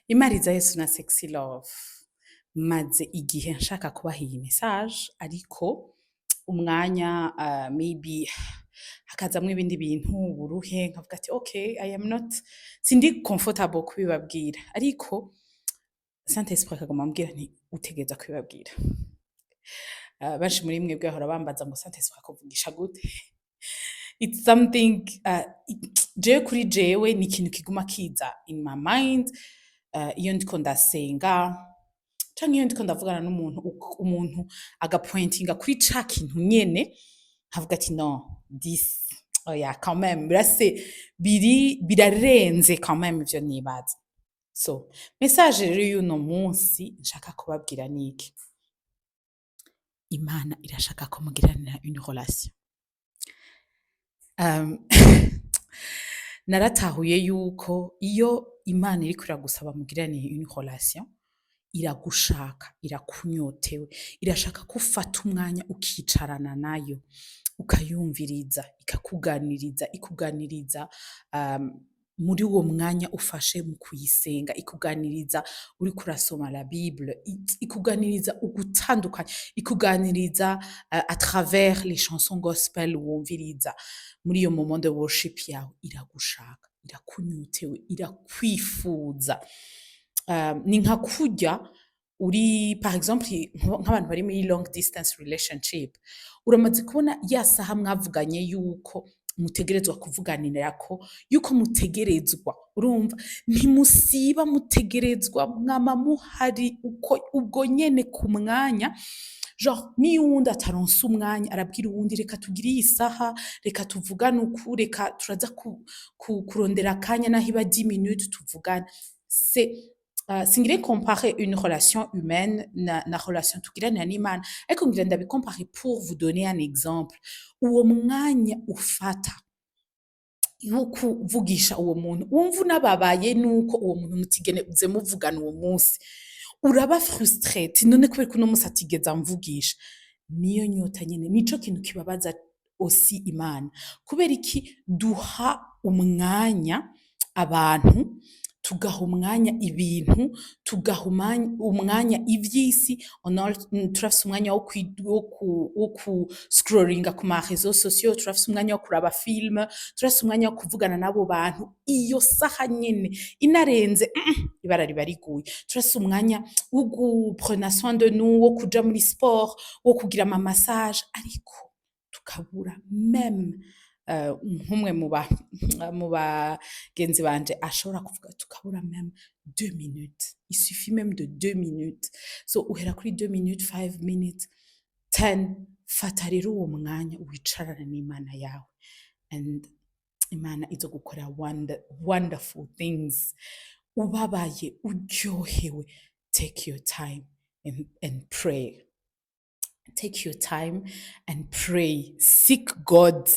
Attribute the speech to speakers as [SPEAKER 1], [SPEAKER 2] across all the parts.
[SPEAKER 1] Imariza Yesu na Sexy Love maze igihe nshaka kubaha iyi message ariko umwanya maybe hakazamwo ibindi bintu uburuhe nkavuga ati okay I am not sindi comfortable kubibabwira ariko Saint Esprit akaguma ambwira nti utegeza kubibabwira. Benshi muri mwe bwahora bambaza ngo Saint Esprit akuvugisha gute. It's something jewe kuri jewe ni ikintu kiguma kiza in my mind iyo ndiko ndasenga canke iyo ndiko ndavugana n'umuntu umuntu agapointinga kuri ca kintu nyene havuga ati no this oya quand même birase birarenze quand même ivyo nibaza. So message rero y'uno munsi nshaka kubabwira niki. Imana irashaka ko mugirana une relation. Naratahuye yuko iyo Imana iriko iragusaba mugirane une relation iragushaka, irakunyotewe, irashaka ko ufata umwanya ukicarana nayo ukayumviriza, ikuganiriza muri uwo mwanya ufashe mu kuyisenga, ikuganiriza uri kurasoma la Bible, ikuganiriza ugutandukanya, ikuganiriza à travers les chansons gospel wumviriza muri iyo moment de worship yawe. Iragushaka, irakunyotewe, irakwifuza. Ni nka kurya uri par exemple nk'abantu bari muri long distance relationship, uramaze kubona ya saha mwavuganye yuko mutegerezwa kuvuganira ko yuko mutegerezwa, urumva ntimusiba, mutegerezwa mwama muhari uko ubwo nyene ku mwanya. Genre ni uwundi ataronse umwanya arabwira uwundi reka tugire iyi saha, reka tuvugane uku, reka turaza kurondera akanya naho iba 10 minutes tuvugane. C'est singire comparer une relation humaine na relation tugirana n'Imana, ariko ngira ndabicomparer pour vous donner un exemple. Uwo mwanya ufata yuko vugisha uwo muntu wumva unababaye nuko uwo muntu mutigeze muvugana uwo munsi, uraba frustrate none kubera ko uno munsi atigeze amvugisha. Niyo nyota nyene, nico kintu kibabaza aussi Imana, kubera iki duha umwanya abantu, tugaha umwanya ibintu, tugaha umwanya ivy'isi, turafise umwanya wo ku scrollinga ku ma réseaux sociaux, turafise umwanya wo kuraba film, turafise umwanya wo kuvugana n'abo bantu. Iyo saha nyene inarenze ibara riba riguye. Turafise umwanya wo prendre soin de nous, wo kuja muri sport, wo kugira ama massage, ariko tukabura même nk'umwe mu bagenzi banje ashobora kuvuga tukabura même 2 minutes. Il suffit même de 2 minutes. So uhera kuri 2 minutes, 5 minutes, 10. Fata rero uwo mwanya wicarana n'Imana yawe, and Imana izo gukora wonderful things. Ubabaye, uryohewe, take your time and pray. Take your time and pray. Seek God.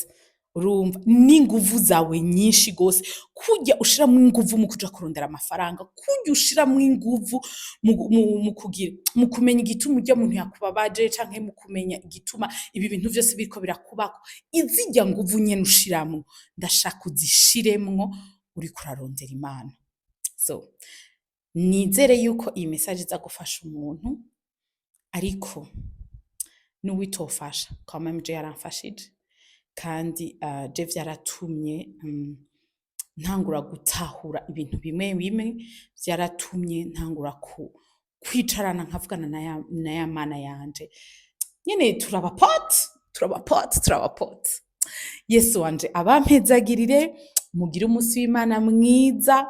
[SPEAKER 1] Urumva n'inguvu zawe nyinshi gose, kujya ushiramwe inguvu mu kuja kurondera amafaranga, kujya ushiramwe inguvu mu kumenya igituma ujya muntu yakubabaje canke mu kumenya igituma ibi bintu byose biriko birakubako. Izijya nguvu nyene ushiramwe ndashaka uzishiremwo uri kurarondera Imana. So nizere yuko iyi message iza gufasha umuntu, ariko n'uwitofasha quand même je yaramfashije, kandi je vyaratumye ntangura gutahura ibintu bimwe vyaratumye ntangura kwicarana nkavugana na ya Mana yanje nyene. Turabapot. Yesu wanje abampezagirire, mugire umunsi w'Imana mwiza.